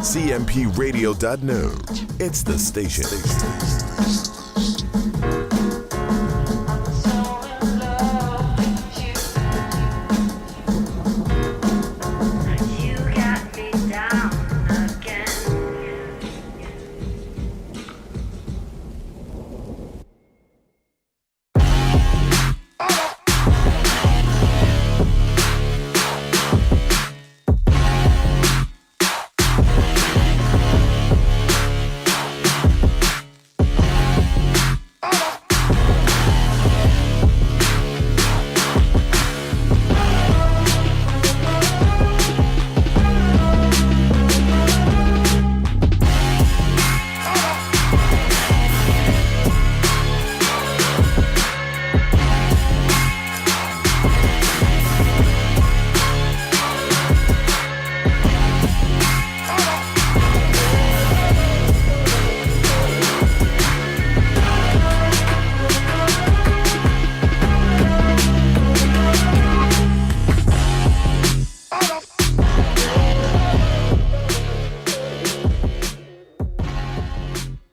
CMPRadio.net. It's the station.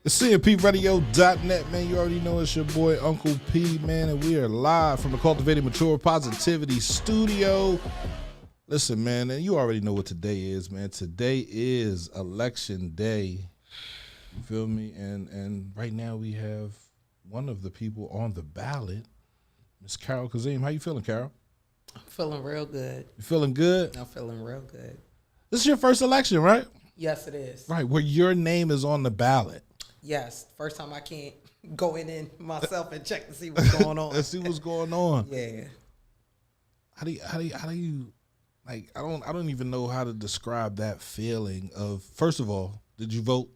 CMPRadio.net, man. You already know it's your boy Uncle P, man, and we are live from the Cultivating Mature Positivity studio. Listen, man, and you already know what today is, man. Today is election day. You feel me? And right now we have one of the people on the ballot, Miss Carol Kazeem. How you feeling, Carol? I'm feeling real good. You feeling good? I'm feeling real good. This is your first election, right? Yes, it is. Right, where your name is on the ballot. Yes, first time I can't go in myself and check to see what's going on. Let's see what's going on. Yeah. How do you like? I don't even know how to describe that feeling of. First of all, did you vote?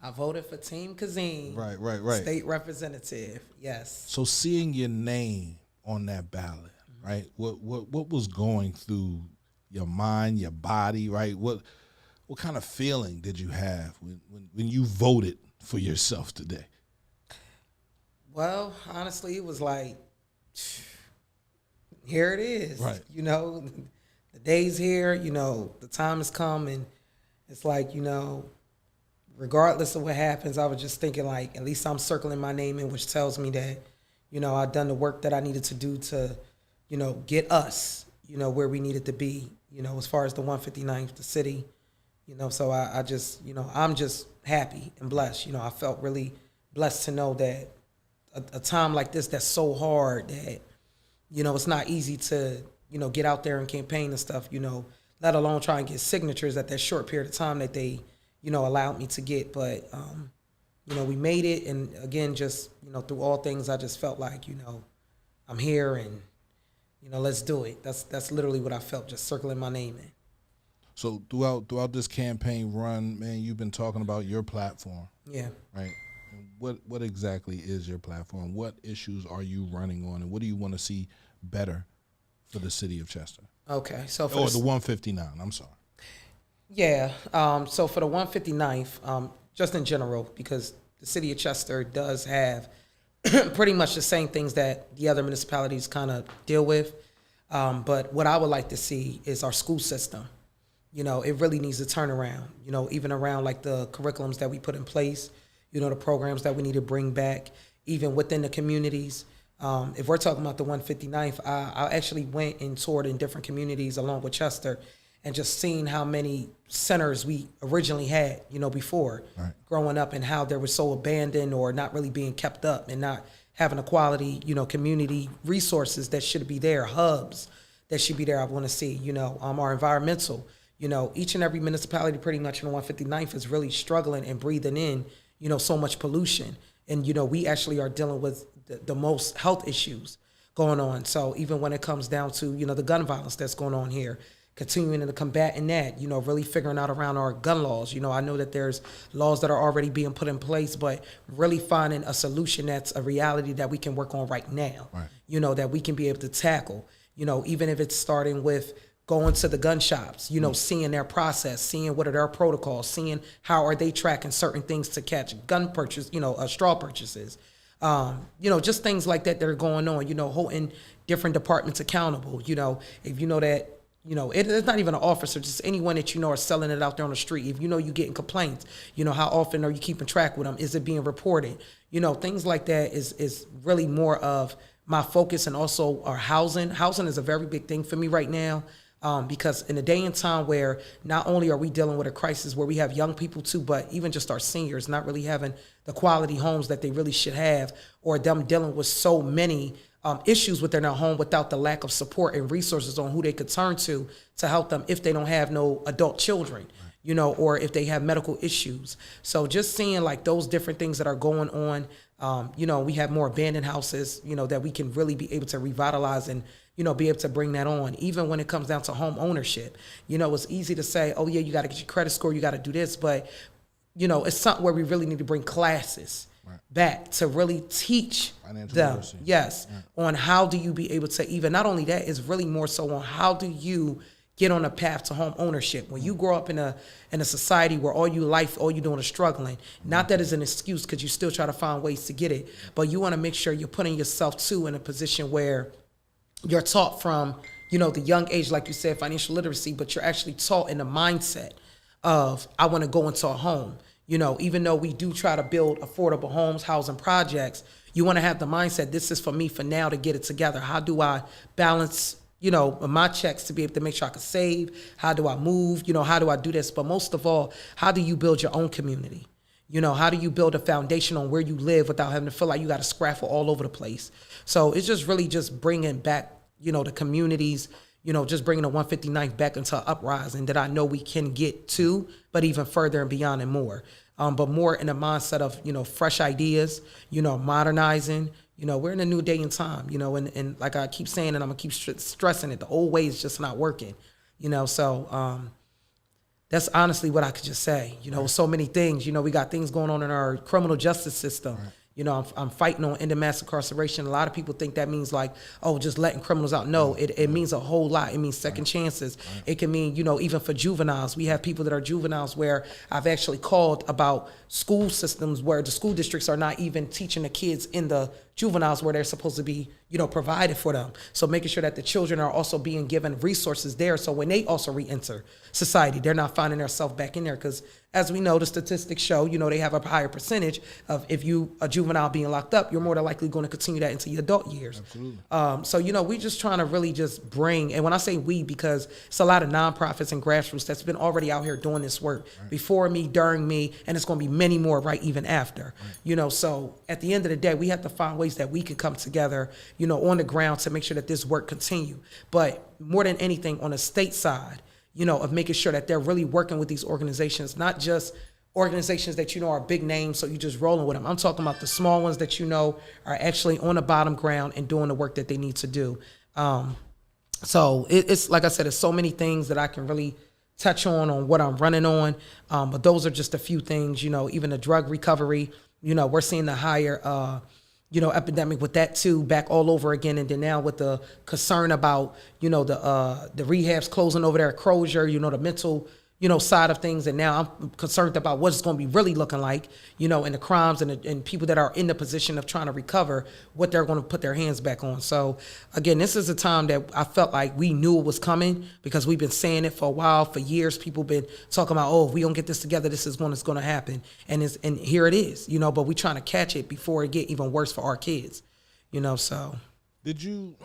I voted for Team Kazeem. Right. State representative. Yes. So seeing your name on that ballot, right? What was going through your mind, your body, right? What kind of feeling did you have when you voted for yourself today? Well, honestly, it was like, here it is. Right. You know, the day's here, you know, the time has come, and it's like, you know, regardless of what happens, I was just thinking like, at least I'm circling my name in, which tells me that, you know, I've done the work that I needed to do to, you know, get us, you know, where we needed to be, you know, as far as the 159th, the city. You know, so I just, you know, I'm just happy and blessed. You know, I felt really blessed to know that a time like this that's so hard that, you know, it's not easy to, you know, get out there and campaign and stuff, you know, let alone try and get signatures at that short period of time that they, you know, allowed me to get. But, you know, we made it. And again, just, you know, through all things, I just felt like, you know, I'm here and, you know, let's do it. That's literally what I felt, just circling my name in. So throughout this campaign run, man, you've been talking about your platform. Yeah. Right. What exactly is your platform? What issues are you running on, and what do you want to see better for the city of Chester? Okay. So for the 159. I'm sorry. Yeah. So for the 159th, just in general, because the city of Chester does have pretty much the same things that the other municipalities kind of deal with. But what I would like to see is our school system. You know, it really needs to turn around, you know, even around like the curriculums that we put in place, you know, the programs that we need to bring back, even within the communities. If we're talking about the 159th, I actually went and toured in different communities along with Chester and just seeing how many centers we originally had, you know, before growing up, and how they were so abandoned or not really being kept up and not having a quality, you know, community resources that should be there, hubs that should be there. I want to see, you know, our environmental. You know, each and every municipality pretty much in the 159th is really struggling and breathing in, you know, so much pollution. And, you know, we actually are dealing with the most health issues going on. So even when it comes down to, you know, the gun violence that's going on here, continuing to combat in that, you know, really figuring out around our gun laws. You know, I know that there's laws that are already being put in place, but really finding a solution that's a reality that we can work on right now, you know, that we can be able to tackle, you know, even if it's starting with going to the gun shops, you know, seeing their process, seeing what are their protocols, seeing how are they tracking certain things to catch gun purchase, you know, straw purchases, you know, just things like that that are going on, you know, holding different departments accountable. You know, if you know that, it's not even an officer, just anyone that are selling it out there on the street. If you're getting complaints, how often are you keeping track with them? Is it being reported? Things like that is really more of my focus, and also our housing. Housing is a very big thing for me right now. Because in a day and time where not only are we dealing with a crisis where we have young people too, but even just our seniors not really having the quality homes that they really should have, or them dealing with so many issues within their home without the lack of support and resources on who they could turn to help them if they don't have no adult children, or if they have medical issues. So just seeing like those different things that are going on, we have more abandoned houses, that we can really be able to revitalize and be able to bring that on. Even when it comes down to home ownership, it's easy to say, oh yeah, you got to get your credit score, you got to do this. But, it's something where we really need to bring classes back to really teach financial them, literacy. yes, on how do you be able to even, not only that, it's really more so on how do you get on a path to home ownership. When you grow up in a society where all you doing is struggling, not that is an excuse because you still try to find ways to get it, but you want to make sure you're putting yourself too in a position where you're taught from, the young age, like you said, financial literacy, but you're actually taught in the mindset of, I want to go into a home. Even though we do try to build affordable homes, housing projects, you want to have the mindset, this is for me for now to get it together. How do I balance, my checks to be able to make sure I can save? How do I move? How do I do this? But most of all, how do you build your own community? How do you build a foundation on where you live without having to feel like you got to scraffle all over the place? So it's just really just bringing back, the communities, just bringing the 159th back into an uprising that I know we can get to, but even further and beyond and more. But more in the mindset of, fresh ideas, modernizing. We're in a new day and time, and like I keep saying, and I'm going to keep stressing it, the old way is just not working, so that's honestly what I could just say. So many things, we got things going on in our criminal justice system. I'm fighting on ending mass incarceration. A lot of people think that means like, oh, just letting criminals out. No, it means a whole lot. It means second chances. It can mean, even for juveniles, we have people that are juveniles where I've actually called about school systems where the school districts are not even teaching the kids in the juveniles where they're supposed to be, provided for them. So making sure that the children are also being given resources there. So when they also re-enter society, they're not finding themselves back in there. Because as we know, the statistics show, they have a higher percentage of if you a juvenile being locked up, you're more than likely going to continue that into your adult years. Absolutely. So, we're just trying to really just bring, and when I say we, because it's a lot of nonprofits and grassroots that's been already out here doing this work before me, during me, and it's going to be many more even after. So at the end of the day, we have to find ways that we can come together, on the ground to make sure that this work continue. But more than anything, on the state side, of making sure that they're really working with these organizations, not just organizations that are big names, so you just rolling with them. I'm talking about the small ones that are actually on the bottom ground and doing the work that they need to do. So it's like I said, there's so many things that I can really touch on what I'm running on. But those are just a few things, even the drug recovery, we're seeing the higher, epidemic with that too, back all over again. And then now with the concern about, the rehabs closing over there at Crozier, the mental, side of things. And now I'm concerned about what it's going to be really looking like, and the crimes and people that are in the position of trying to recover, what they're going to put their hands back on. So again, this is a time that I felt like we knew it was coming because we've been saying it for a while, for years. People been talking about, oh, if we don't get this together, this is when it's going to happen. And here it is, but we're trying to catch it before it get even worse for our kids, so. Did you,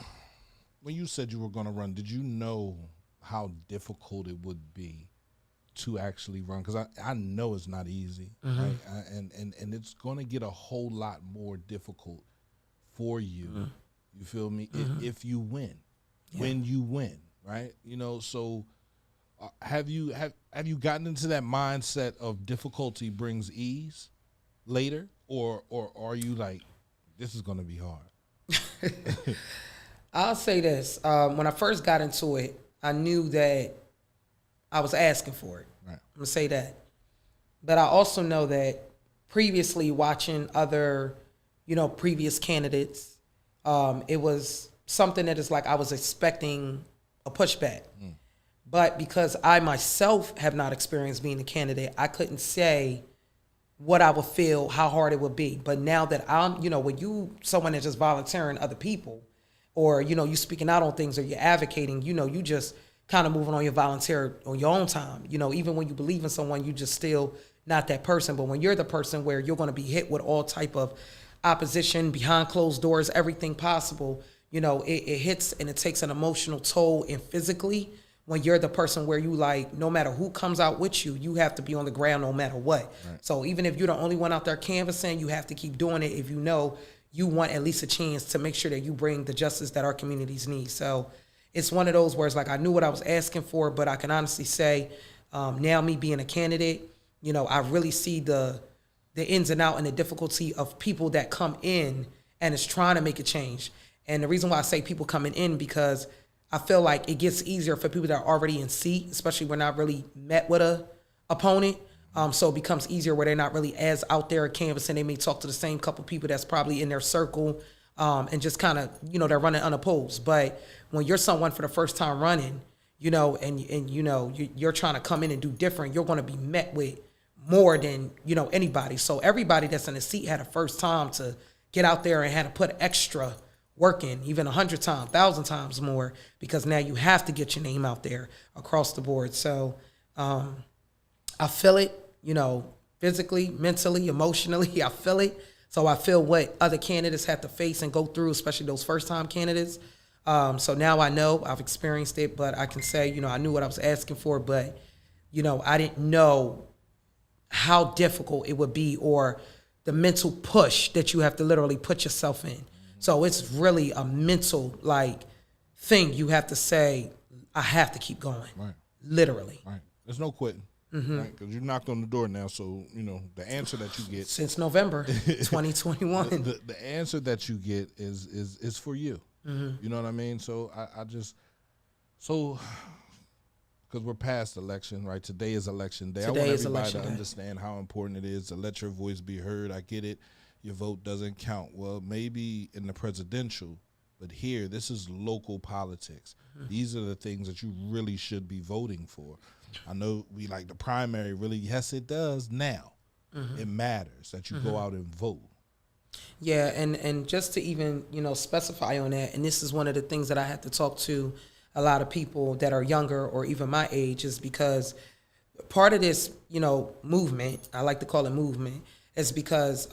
when you said you were going to run, did you know how difficult it would be to actually run? Because I know it's not easy, right? And it's going to get a whole lot more difficult for you. You feel me? If you win, when you win, right? So have you gotten into that mindset of difficulty brings ease later, or are you like, this is going to be hard? I'll say this: when I first got into it, I knew that I was asking for it. Right. I'm gonna say that. But I also know that previously watching other, previous candidates, it was something that is like I was expecting a pushback. But because I myself have not experienced being a candidate, I couldn't say what I would feel, how hard it would be. But now that I'm, when you someone that's just volunteering other people, or you speaking out on things, or you're advocating, you just kind of moving on your volunteer on your own time. You know, even when you believe in someone, you just still not that person. But when you're the person where you're going to be hit with all type of opposition behind closed doors, everything possible, you know, it hits and it takes an emotional toll and physically when you're the person where you like, no matter who comes out with you, you have to be on the ground no matter what. Right. So even if you're the only one out there canvassing, you have to keep doing it if you know you want at least a chance to make sure that you bring the justice that our communities need. So it's one of those where it's like I knew what I was asking for, but I can honestly say now me being a candidate, you know, I really see the ins and outs and the difficulty of people that come in and is trying to make a change. And the reason why I say people coming in because I feel like it gets easier for people that are already in seat, especially when I really met with a opponent. So it becomes easier where they're not really as out there canvassing. They may talk to the same couple people that's probably in their circle and just kind of, you know, they're running unopposed. But when you're someone for the first time running, you know, and you know, you're trying to come in and do different, you're going to be met with more than, you know, anybody. So everybody that's in the seat had a first time to get out there and had to put extra work in, even 100 times, 1,000 times more, because now you have to get your name out there across the board. So I feel it, you know, physically, mentally, emotionally, I feel it. So I feel what other candidates have to face and go through, especially those first-time candidates. So now I know, I've experienced it, but I can say, you know, I knew what I was asking for, but, you know, I didn't know how difficult it would be or the mental push that you have to literally put yourself in. So it's really a mental, like, thing you have to say, I have to keep going. Right. Literally. Right. There's no quitting. Mm-hmm. Right? Because you knocked on the door now, so, you know, the answer that you get. Since November 2021. The answer that you get is for you. Mm-hmm. You know what I mean? So I just, because we're past election, right? Today is election day. Today I want everybody to day. understand how important it is to let your voice be heard. I get it. Your vote doesn't count. Well, maybe in the presidential, but here, this is local politics. Mm-hmm. These are the things that you really should be voting for. I know we like the primary, really, yes, it does now. Mm-hmm. It matters that you go out and vote. Yeah, and just to even, you know, specify on that, and this is one of the things that I have to talk to a lot of people that are younger or even my age, is because part of this, you know, movement, I like to call it movement, is because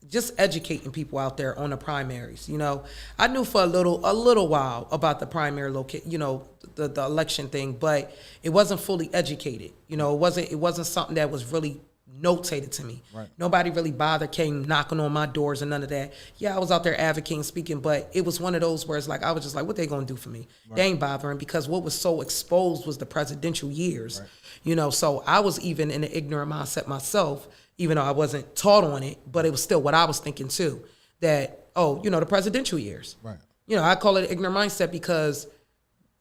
just educating people out there on the primaries. You know, I knew for a little while about the primary you know, the election thing, but it wasn't fully educated. You know, it wasn't something that was really notated to me. Right. Nobody really came knocking on my doors and none of that. Yeah, I was out there advocating, speaking, but it was one of those where it's like, I was just like, what they gonna do for me? Right. They ain't bothering, because what was so exposed was the presidential years. Right. You know, so I was even in an ignorant mindset myself, even though I wasn't taught on it, but it was still what I was thinking too, that, oh, you know, the presidential years. Right. You know, I call it ignorant mindset because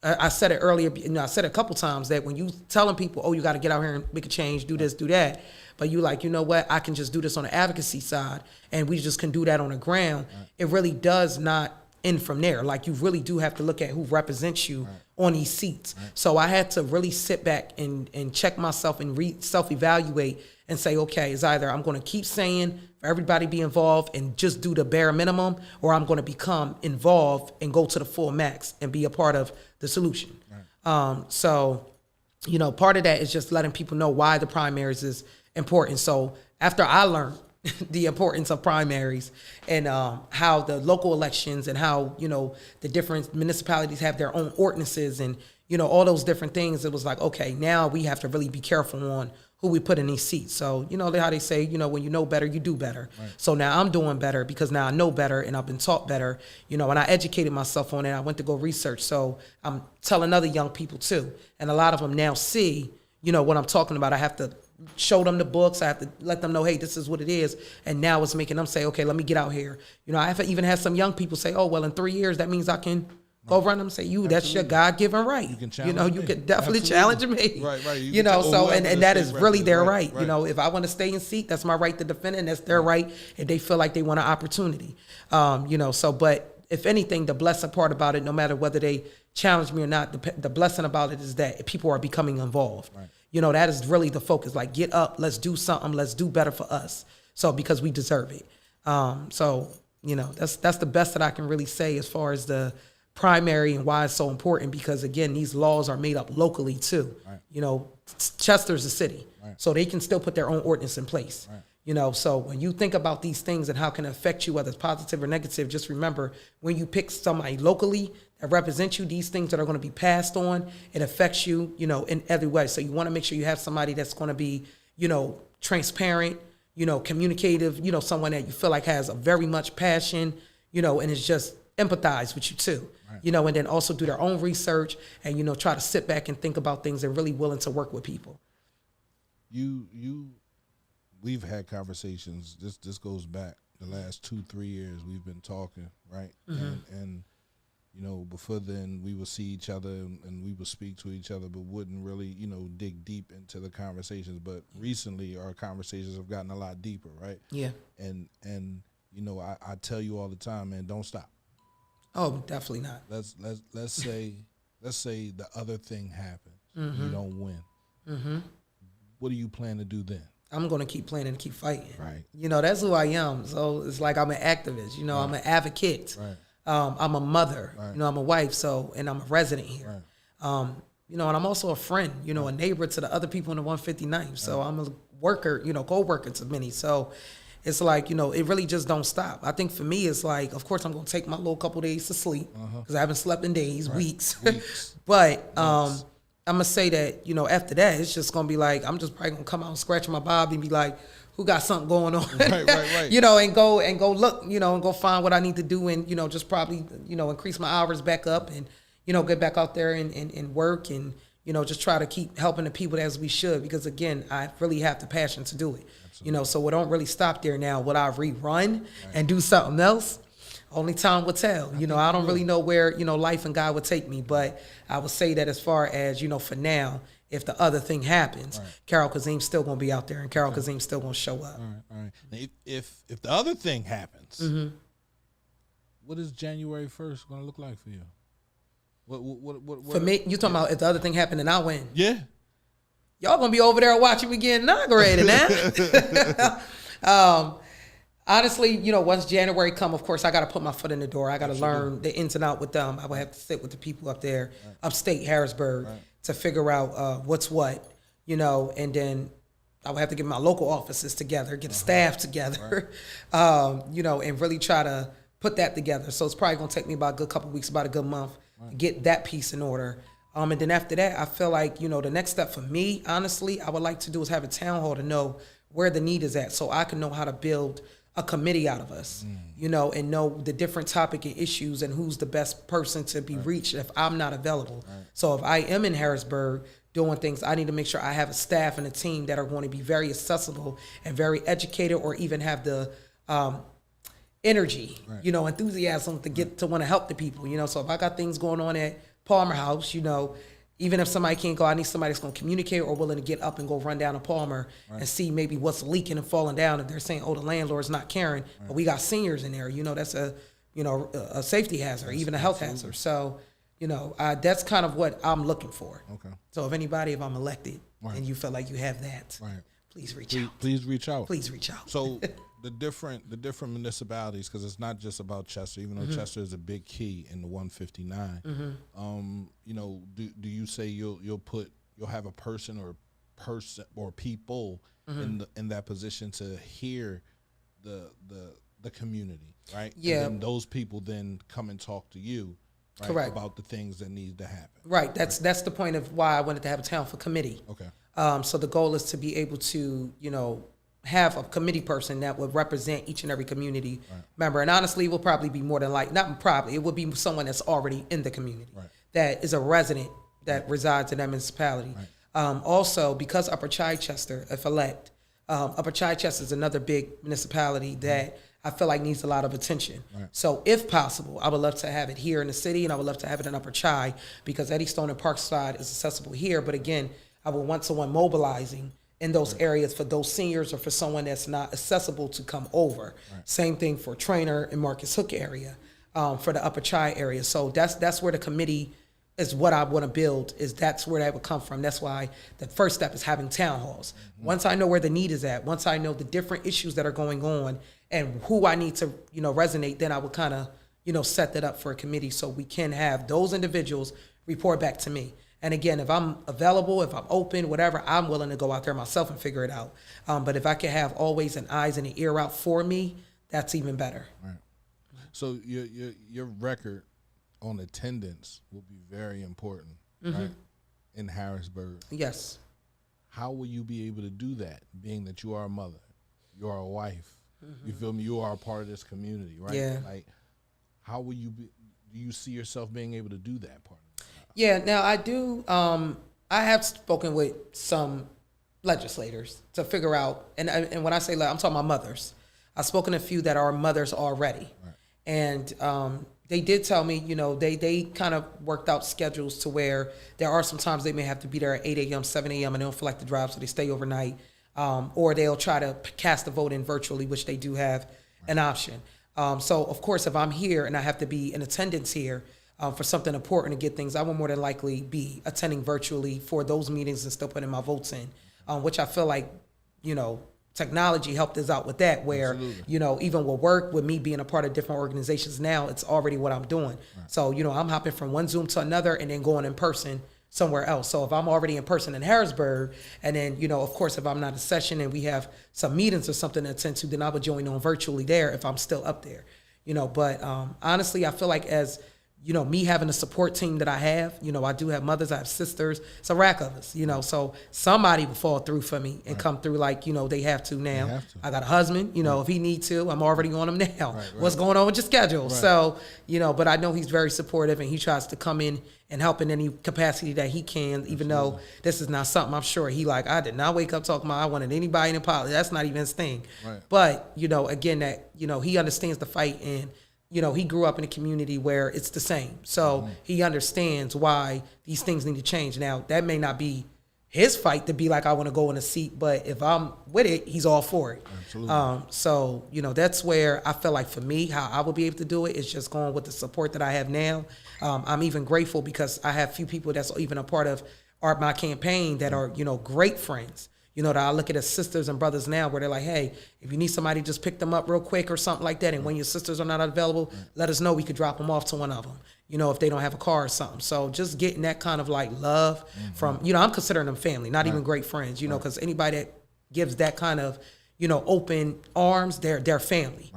I said it earlier, you know, I said it a couple times that when you telling people, oh, you got to get out here and make a change, do this, do that, but you like, you know what, I can just do this on the advocacy side and we just can do that on the ground. Right. It really does not end from there. Like, you really do have to look at who represents you on these seats. Right. So I had to really sit back and check myself and self-evaluate and say, okay, it's either I'm going to keep saying for everybody be involved and just do the bare minimum, or I'm going to become involved and go to the full max and be a part of the solution. Right. So, you know, part of that is just letting people know why the primaries is important. So after I learned the importance of primaries and how the local elections and how, you know, the different municipalities have their own ordinances and, you know, all those different things, it was like, okay, now we have to really be careful on who we put in these seats. So, you know, how they say, you know, when you know better, you do better. Right. So now I'm doing better because now I know better and I've been taught better, you know, and I educated myself on it. I went to go research. So I'm telling other young people too. And a lot of them now see, you know, what I'm talking about. I have to show them the books. I have to let them know, hey, this is what it is. And now it's making them say, okay, let me get out here. You know, I have even had some young people say, oh, well, in 3 years, that means I can go run them and say, you, that's your God-given right. You can challenge me. You can definitely challenge me. Right. You know, so, and that is really their right. You know, if I want to stay in seat, that's my right to defend it, and that's their right, and they feel like they want an opportunity. You know, so, but if anything, the blessing part about it, no matter whether they challenge me or not, the blessing about it is that people are becoming involved. Right. You know, that is really the focus. Like, get up, let's do something, let's do better for us. So, because we deserve it. So, you know, that's the best that I can really say as far as the primary and why it's so important, because again, these laws are made up locally too. Right. You know, Chester's a city, Right. so they can still put their own ordinance in place. Right. You know, so when you think about these things and how it can affect you, whether it's positive or negative, just remember when you pick somebody locally that represents you, these things that are going to be passed on, it affects you, you know, in every way. So you want to make sure you have somebody that's going to be, you know, transparent, you know, communicative, you know, someone that you feel like has a very much passion, you know, and is just empathize with you too, right. You know, and then also do their own research and, you know, try to sit back and think about things and really willing to work with people. We've had conversations. This goes back the last 2-3 years. We've been talking, right? And you know, before then we would see each other and we would speak to each other, but wouldn't really, you know, dig deep into the conversations. But recently, our conversations have gotten a lot deeper, right? Yeah. And you know, I tell you all the time, man, don't stop. Oh, definitely not. Let's say the other thing happens. You don't win. What do you plan to do then? I'm going to keep playing and keep fighting. Right. You know, that's who I am. So it's like I'm an activist. You know, I'm an advocate. Right. I'm a mother. Right. You know, I'm a wife. So, and I'm a resident here. Right. You know, and I'm also a friend, you know, a neighbor to the other people in the 159th. So I'm a worker, you know, co-worker to many. So it's like, you know, it really just don't stop. I think for me, it's like, of course, I'm going to take my little couple days to sleep because I haven't slept in days, weeks. But I'm going to say that, you know, after that, it's just going to be like, I'm just probably going to come out and scratch my bob and be like, who got something going on? Right. You know, and go look, you know, and go find what I need to do and, you know, just probably, you know, increase my hours back up and, you know, get back out there and work and, you know, just try to keep helping the people as we should. Because, again, I really have the passion to do it. Absolutely. You know, so we don't really stop there now. Would I rerun and do something else? Only time will tell. You know, I don't really know where, you know, life and God would take me. But I would say that as far as, you know, for now, if the other thing happens, Carol Kazeem's still going to be out there and Carol Kazeem's still going to show up. All right. Now, if the other thing happens, what is January 1st going to look like for you? What for me, you talking about if the other thing happened and I win? Yeah. Y'all going to be over there watching me get inaugurated now. Honestly, you know, once January come, of course, I got to put my foot in the door. I got to learn the ins and out with them. I would have to sit with the people up there, upstate Harrisburg, to figure out what's what, you know, and then I would have to get my local offices together, get the staff together, you know, and really try to put that together. So it's probably going to take me about a good couple weeks, about a good month to get that piece in order. And then after that, I feel like, you know, the next step for me, honestly, I would like to do is have a town hall to know where the need is at so I can know how to build a committee out of us, you know, and know the different topic and issues and who's the best person to be reached if I'm not available. So if I am in Harrisburg doing things, I need to make sure I have a staff and a team that are going to be very accessible and very educated or even have the energy, you know, enthusiasm to get to want to help the people, you know. So if I got things going on at Palmer House, you know, even if somebody can't go, I need somebody that's going to communicate or willing to get up and go run down to Palmer and see maybe what's leaking and falling down. If they're saying, oh, the landlord's not caring, but we got seniors in there, you know, that's a, you know, a safety hazard, even a health hazard. So, you know, that's kind of what I'm looking for. Okay. So if I'm elected and you feel like you have that, please reach out. Please reach out. Please reach out. So the different municipalities, because it's not just about Chester, even though Chester is a big key in the 159. You know, do you say you'll have a person or people in that position to hear the community, right? Yeah. And then those people then come and talk to you, right, correct, about the things that need to happen. Right. That's the point of why I wanted to have a town for committee. Okay. So the goal is to be able to, you know, have a committee person that would represent each and every community member. And honestly, it will probably be more than it would be someone that's already in the community, that is a resident that resides in that municipality. Also, because Upper Chichester, if elect, Upper Chichester is another big municipality that I feel like needs a lot of attention. So if possible, I would love to have it here in the city, and I would love to have it in Upper Chi, because Eddystone and Parkside is accessible here. But again, I would want someone mobilizing in those areas for those seniors or for someone that's not accessible to come over. Same thing for Trainer and Marcus Hook area, for the Upper Chi area. So that's where the committee is what I want to build, is that's where that would come from. That's why the first step is having town halls. Once I know where the need is at, once I know the different issues that are going on and who I need to, you know, resonate, then I would kind of, set that up for a committee so we can have those individuals report back to me. And again, if I'm available, if I'm open, whatever, I'm willing to go out there myself and figure it out. But if I can have always an eyes and an ear out for me, that's even better. Right. So your record on attendance will be very important, right? In Harrisburg. Yes. How will you be able to do that, being that you are a mother, you are a wife, you feel me? You are a part of this community, right? Yeah. Like, how will you be? Do you see yourself being able to do that part? Yeah. Now I do. I have spoken with some legislators to figure out, and when I say I'm talking about mothers. I've spoken to a few that are mothers already, Right. and they did tell me, they kind of worked out schedules to where there are some times they may have to be there at 8 a.m., 7 a.m., and they don't feel like to drive, so they stay overnight, or they'll try to cast a vote in virtually, which they do have an option. So, of course, if I'm here and I have to be in attendance here for something important to get things, I will more than likely be attending virtually for those meetings and still putting my votes in, which I feel like, technology helped us out with that, where, Absolutely. Even with work, with me being a part of different organizations now, it's already what I'm doing. Right. So, I'm hopping from one Zoom to another and then going in person somewhere else. So if I'm already in person in Harrisburg, and then, of course, if I'm not in session and we have some meetings or something to attend to, then I would join on virtually there if I'm still up there. But honestly, I feel like as me having a support team that I have, I do have mothers, I have sisters, it's a rack of us, so somebody will fall through for me and come through like, they have to now. They have to. I got a husband, if he needs to, I'm already on him now. Right. What's going on with your schedule? Right. So, but I know he's very supportive and he tries to come in and help in any capacity that he can, even though this is not something I'm sure he I did not wake up talking about I wanted anybody in politics. That's not even his thing. Right. But, again, that, he understands the fight, and he grew up in a community where it's the same. So he understands why these things need to change. Now, that may not be his fight to be like, I want to go in a seat, but if I'm with it, he's all for it. Absolutely. So, that's where I feel like for me, how I will be able to do it is just going with the support that I have now. I'm even grateful because I have few people that's even a part of my campaign that are, great friends. That I look at as sisters and brothers now, where they're like, hey, if you need somebody, just pick them up real quick or something like that. And when your sisters are not available, let us know. We could drop them off to one of them, if they don't have a car or something. So just getting that kind of like love from, I'm considering them family, not even great friends, because anybody that gives that kind of, open arms, they're family,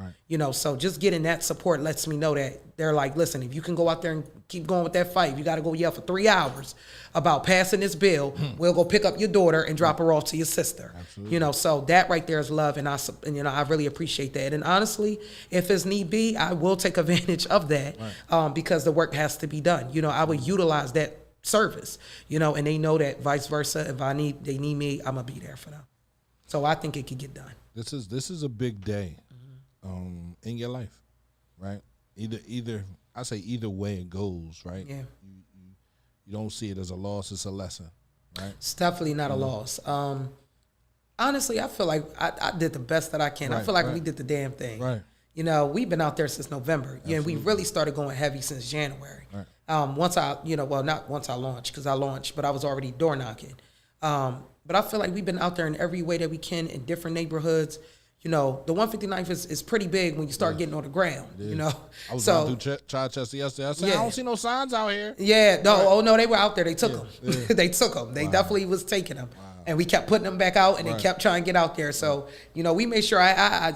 so just getting that support lets me know that they're like, listen, if you can go out there and keep going with that fight, you got to go yell for 3 hours about passing this bill, we'll go pick up your daughter and drop her off to your sister. Absolutely. So that right there is love, and I really appreciate that. And honestly, if it's need be, I will take advantage of that, because the work has to be done. I would utilize that service, and they know that vice versa. If they need me, I'm gonna be there for them. So I think it could get done. This is a big day, in your life, right? Either I say either way it goes, right? Yeah. You don't see it as a loss; it's a lesson, right? It's definitely not a loss. Honestly, I feel like I did the best that I can. I feel like we did the damn thing. Right. We've been out there since November. Yeah, we really started going heavy since January. Right. Once I, not once I launched, because I launched, but I was already door knocking. But I feel like we've been out there in every way that we can in different neighborhoods. The 159th is pretty big when you start getting on the ground, I was going through Chichester yesterday. I said, I don't see no signs out here. Yeah, no, right. Oh no, they were out there. They took them. Yeah. They took them. They definitely was taking them. Wow. And we kept putting them back out, and they kept trying to get out there. So, we made sure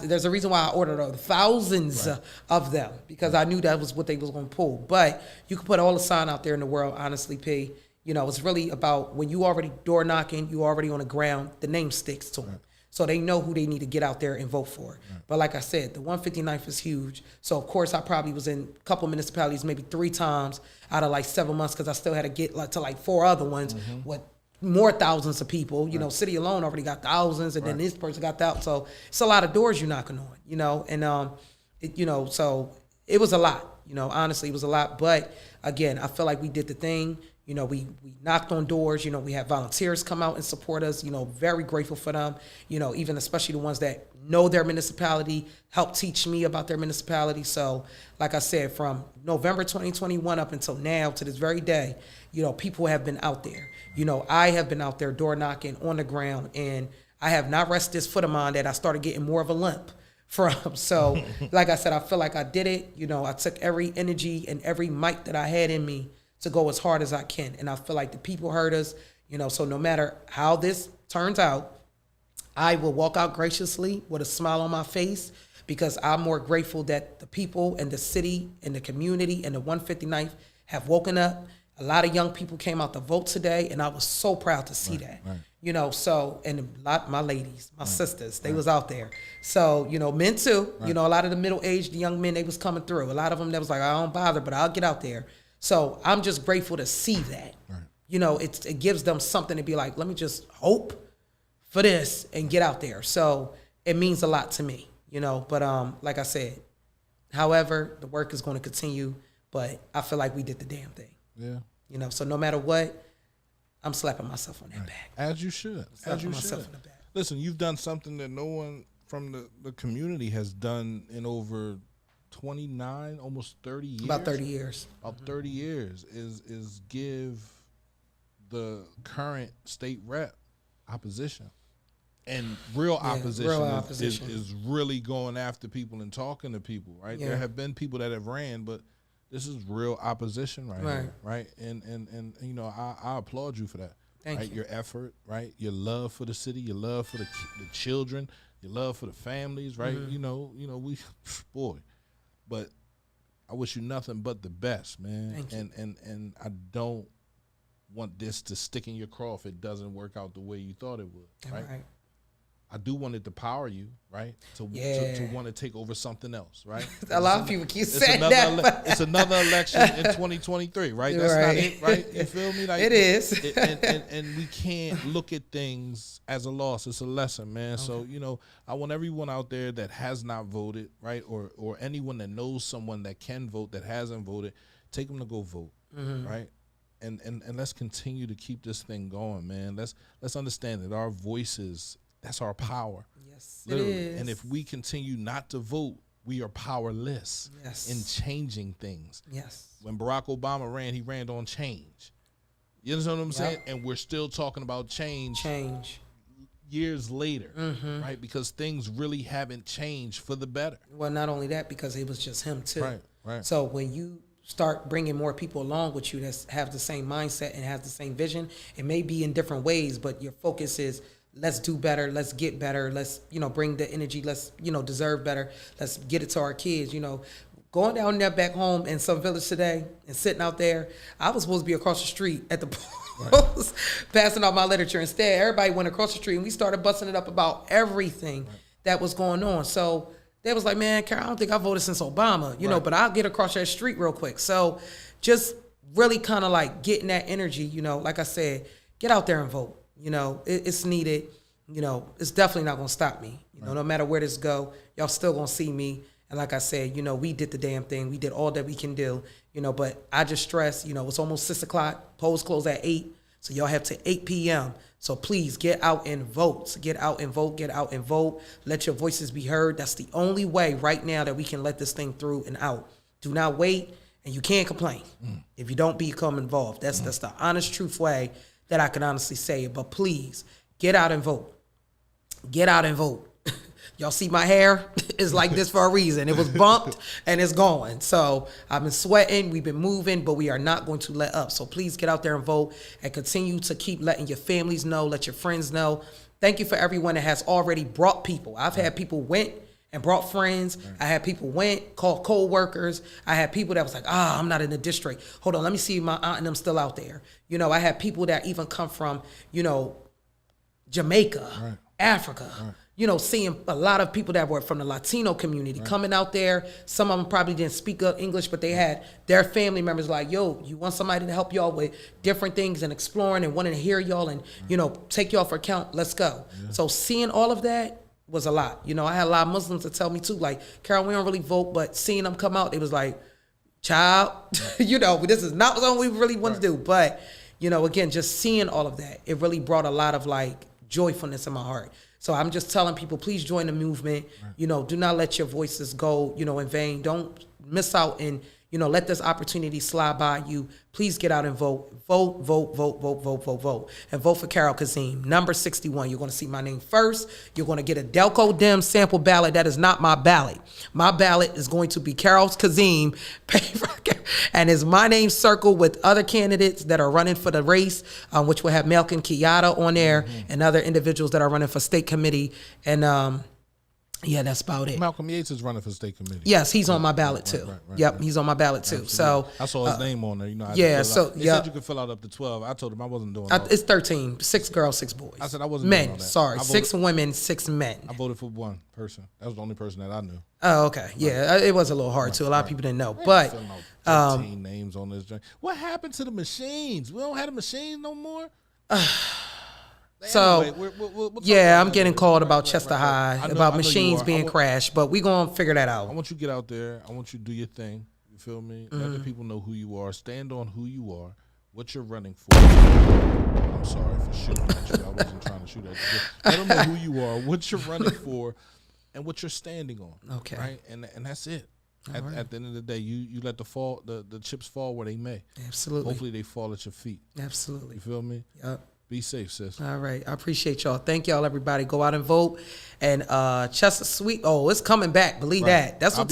there's a reason why I ordered thousands of them, because I knew that was what they was going to pull. But you could put all the sign out there in the world, honestly, P. It's really about when you already door knocking, you already on the ground, the name sticks to them. Right. So they know who they need to get out there and vote for. Right. But like I said, the 159th is huge. So, of course, I probably was in a couple municipalities maybe 3 times out of like 7 months, because I still had to get to 4 other ones with more thousands of people. City alone already got thousands, and then this person got that. So it's a lot of doors you're knocking on, and, so it was a lot. Honestly, it was a lot. But, again, I feel like we did the thing. We knocked on doors. We had volunteers come out and support us. Very grateful for them. Even especially the ones that know their municipality, help teach me about their municipality. So, like I said, from November 2021 up until now to this very day, people have been out there. I have been out there door knocking on the ground, and I have not rested this foot of mine that I started getting more of a limp from. So, like I said, I feel like I did it. You know, I took every energy and every might that I had in me to go as hard as I can. And I feel like the people heard us, you know, so no matter how this turns out, I will walk out graciously with a smile on my face because I'm more grateful that the people and the city and the community and the 159th have woken up. A lot of young people came out to vote today, and I was so proud to see that. Right. You know, so, and a lot, my ladies, my sisters, they was out there. So, you know, men too. You know, a lot of the middle-aged young men, they was coming through. A lot of them that was like, I don't bother, but I'll get out there. So I'm just grateful to see that. Right. You know, it gives them something to be like, let me just hope for this and get out there. So it means a lot to me, you know. But like I said, however, the work is going to continue, but I feel like we did the damn thing. Yeah. You know, so no matter what, I'm slapping myself on that back. As you should. Slapping myself on the back. Listen, you've done something that no one from the community has done in over 29, almost 30 years. About 30 years. About 30 years is give the current state rep opposition. And real opposition, is really going after people and talking to people, right? Yeah. There have been people that have ran, but this is real opposition right here, right? And you know, I applaud you for that. Thank you. Your effort, right? Your love for the city, your love for the children, your love for the families, right? Mm-hmm. You know, we, boy, but I wish you nothing but the best, man. Thank you. And I don't want this to stick in your craw if it doesn't work out the way you thought it would, right? I do want it to power you, right? To want to take over something else, right? A lot of people keep saying that. It's another election in 2023, right? That's not it, right? You feel me? Like, it is. And we can't look at things as a loss. It's a lesson, man. Okay. So, you know, I want everyone out there that has not voted, right? Or anyone that knows someone that can vote that hasn't voted, take them to go vote, right? And let's continue to keep this thing going, man. Let's understand that our voices, that's our power. Yes, literally. It is. And if we continue not to vote, we are powerless in changing things. Yes. When Barack Obama ran, he ran on change. You understand what I'm saying? And we're still talking about change years later, right? Because things really haven't changed for the better. Well, not only that, because it was just him too. Right. So when you start bringing more people along with you that have the same mindset and have the same vision, it may be in different ways, but your focus is, let's do better. Let's get better. Let's, you know, bring the energy. Let's, you know, deserve better. Let's get it to our kids. You know, going down there back home in some village today and sitting out there, I was supposed to be across the street at the post passing out my literature. Instead, everybody went across the street and we started busting it up about everything that was going on. So they was like, man, Carol, I don't think I voted since Obama, you know, but I'll get across that street real quick. So just really kind of like getting that energy, you know, like I said, get out there and vote. You know, it's needed. You know, it's definitely not going to stop me. You know, no matter where this go, y'all still going to see me. And like I said, you know, we did the damn thing. We did all that we can do, you know, but I just stress, you know, it's almost 6 o'clock. Polls close at 8. So y'all have to 8 p.m. So please get out and vote. Get out and vote. Get out and vote. Let your voices be heard. That's the only way right now that we can let this thing through and out. Do not wait, and you can't complain if you don't become involved. That's the honest, truth way that I can honestly say it. But please, get out and vote. Get out and vote. Y'all see my hair? It's like this for a reason. It was bumped and it's going. So I've been sweating, we've been moving, but we are not going to let up. So please get out there and vote and continue to keep letting your families know, let your friends know. Thank you for everyone that has already brought people. I've had people went and brought friends. I had people went, called co-workers. I had people that was like, I'm not in the district. Hold on, let me see if my aunt and them still out there. You know, I had people that even come from, you know, Jamaica, Africa. You know, seeing a lot of people that were from the Latino community coming out there. Some of them probably didn't speak up English, but they had their family members like, yo, you want somebody to help y'all with different things and exploring and wanting to hear y'all and, you know, take y'all for account. Let's go. So seeing all of that was a lot. You know, I had a lot of Muslims that tell me too, like, Carol, we don't really vote, but seeing them come out, it was like, child, you know, this is not what we really want to do. But, you know, again, just seeing all of that, it really brought a lot of like joyfulness in my heart. So I'm just telling people, please join the movement. You know, do not let your voices go, you know, in vain. Don't miss out and, let this opportunity slide by you. Please get out and vote. Vote, vote, vote, vote, vote, vote, vote. And vote for Carol Kazeem, number 61. You're going to see my name first. You're going to get a Delco Dem sample ballot. That is not my ballot. My ballot is going to be Carol Kazeem, and is my name circled with other candidates that are running for the race, which will have Malcolm Kenyatta on there and other individuals that are running for state committee. And yeah, that's about it. Malcolm Yates is running for state committee. Yes, he's on my ballot too. Yep, he's on my ballot too. Absolutely. So I saw his name on there. They said you could fill out up to 12. I told him I wasn't doing that. It's 13. 6 girls, 6 boys. I said I wasn't men. doing all that. Sorry, 6 women, 6 men. I voted for one person. That was the only person that I knew. Oh, okay. Yeah, it was a little hard too. A lot of people didn't know, but 13 names on this joint. What happened to the machines? We don't have the machines no more. So, anyway, we'll I'm getting called about Chester High, about machines being crashed, but we're going to figure that out. I want you to get out there. I want you to do your thing. You feel me? Let the people know who you are. Stand on who you are, what you're running for. I'm sorry for shooting at you. I wasn't trying to shoot at you. Let them know who you are, what you're running for, and what you're standing on. Okay. Right? And that's it. At the end of the day, you let the chips fall where they may. Absolutely. Hopefully they fall at your feet. Absolutely. You feel me? Yep. Be safe, sis. All right. I appreciate y'all. Thank y'all, everybody. Go out and vote. And Chester Sweet, it's coming back. Believe that. That's what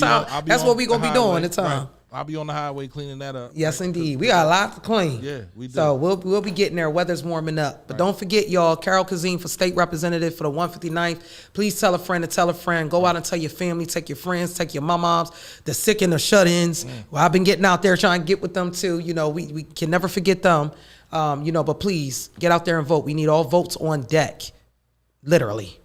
we're going to be doing the time. Right. I'll be on the highway cleaning that up. Yes, indeed. We got a lot to clean. Yeah, we do. So we'll be getting there. Weather's warming up. But don't forget, y'all, Carol Kazeem for state representative for the 159th. Please tell a friend to tell a friend. Go out and tell your family, take your friends, take your moms, the sick and the shut-ins. Well, I've been getting out there trying to get with them too. We can never forget them. But please get out there and vote. We need all votes on deck. Literally.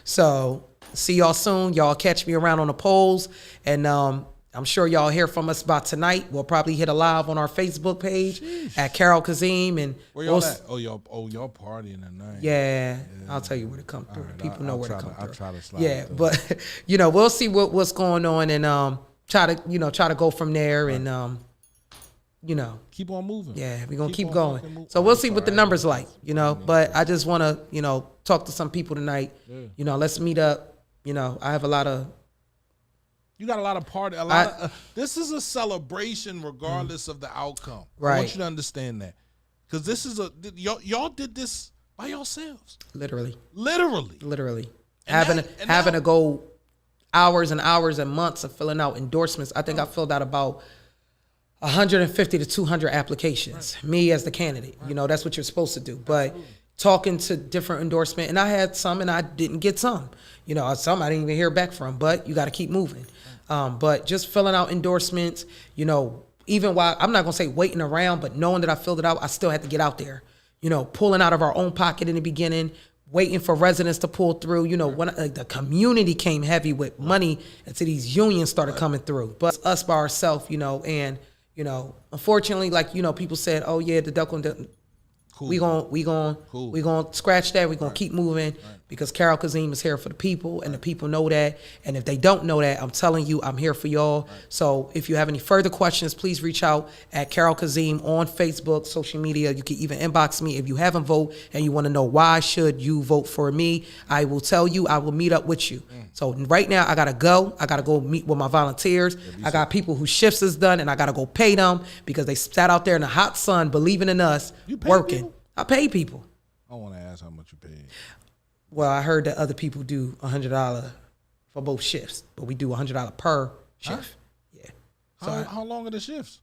So see y'all soon. Y'all catch me around on the polls. And I'm sure y'all hear from us by tonight. We'll probably hit a live on our Facebook page at Carol Kazeem. And where y'all at? Y'all partying tonight. Yeah, I'll tell you where to come through. Right, people know where to come through. I'll try to slide. Yeah, but we'll see what's going on and try to go from there and keep on moving. Yeah, we're gonna keep going. So we'll see what the numbers like, But I just wanna, talk to some people tonight. Yeah. Let's meet up. I have a lot of. You got a lot of party. This is a celebration, regardless of the outcome. Right. I want you to understand that, because this is y'all did this by yourselves. Literally. And having to go hours and hours and months of filling out endorsements. I think I filled out about 150 to 200 applications. Right. Me as the candidate. Right. That's what you're supposed to do. But talking to different endorsement, and I had some and I didn't get some. Some I didn't even hear back from, but you got to keep moving. But just filling out endorsements, even while I'm not going to say waiting around, but knowing that I filled it out, I still had to get out there, pulling out of our own pocket in the beginning, waiting for residents to pull through, when the community came heavy with money until these unions started coming through, but us by ourselves, and, unfortunately, like, people said, oh yeah, the Delco, cool. we gonna scratch that. We gonna keep moving because Carol Kazeem is here for the people, and the people know that. And if they don't know that, I'm telling you, I'm here for y'all. Right. So if you have any further questions, please reach out at Carol Kazeem on Facebook, social media. You can even inbox me if you haven't voted and you want to know why should you vote for me. I will tell you. I will meet up with you. So right now I gotta go. I gotta go meet with my volunteers. I got people whose shifts is done, and I gotta go pay them because they sat out there in the hot sun, believing in us, working. People? I pay people. I want to ask how much you paid. Well, I heard that other people do $100 for both shifts, but we do $100 per shift. Huh? Yeah. So how long are the shifts?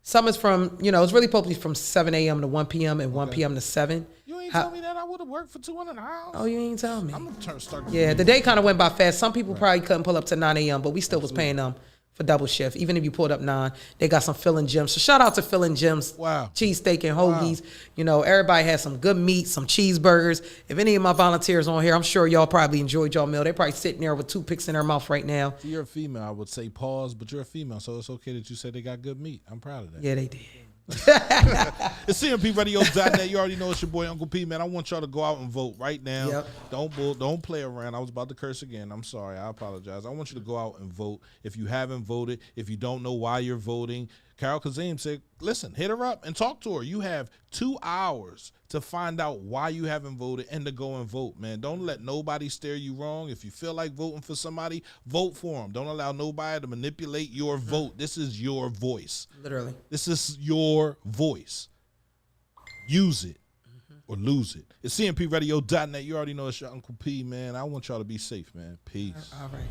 Some is from, it's really supposed to be from 7 a.m. to 1 p.m. and 1 p.m. to 7. You ain't tell me that. I would have worked for $200. Oh, you ain't tell me. I'm going to start. Yeah, the day kind of went by fast. Some people probably couldn't pull up to 9 a.m., but we still was paying them for double shift. Even if you pulled up 9, they got some filling gyms. So shout out to Filling Gyms. Wow. Cheesesteak and hoagies. Wow. Everybody has some good meat, some cheeseburgers. If any of my volunteers on here, I'm sure y'all probably enjoyed y'all meal. They're probably sitting there with toothpicks in their mouth right now. If you're a female, I would say pause, but you're a female, so it's okay that you said they got good meat. I'm proud of that. Yeah, they did. It's CMPRadio.net. You already know it's your boy Uncle P, man. I want y'all to go out and vote right now. Yep. Don't play around. I was about to curse again. I'm sorry. I apologize. I want you to go out and vote. If you haven't voted, if you don't know why you're voting, Carol Kazeem said, listen, hit her up and talk to her. You have 2 hours to find out why you haven't voted and to go and vote, man. Don't let nobody steer you wrong. If you feel like voting for somebody, vote for them. Don't allow nobody to manipulate your vote. This is your voice. Literally. This is your voice. Use it or lose it. It's cmpradio.net. You already know it's your Uncle P, man. I want y'all to be safe, man. Peace. All right.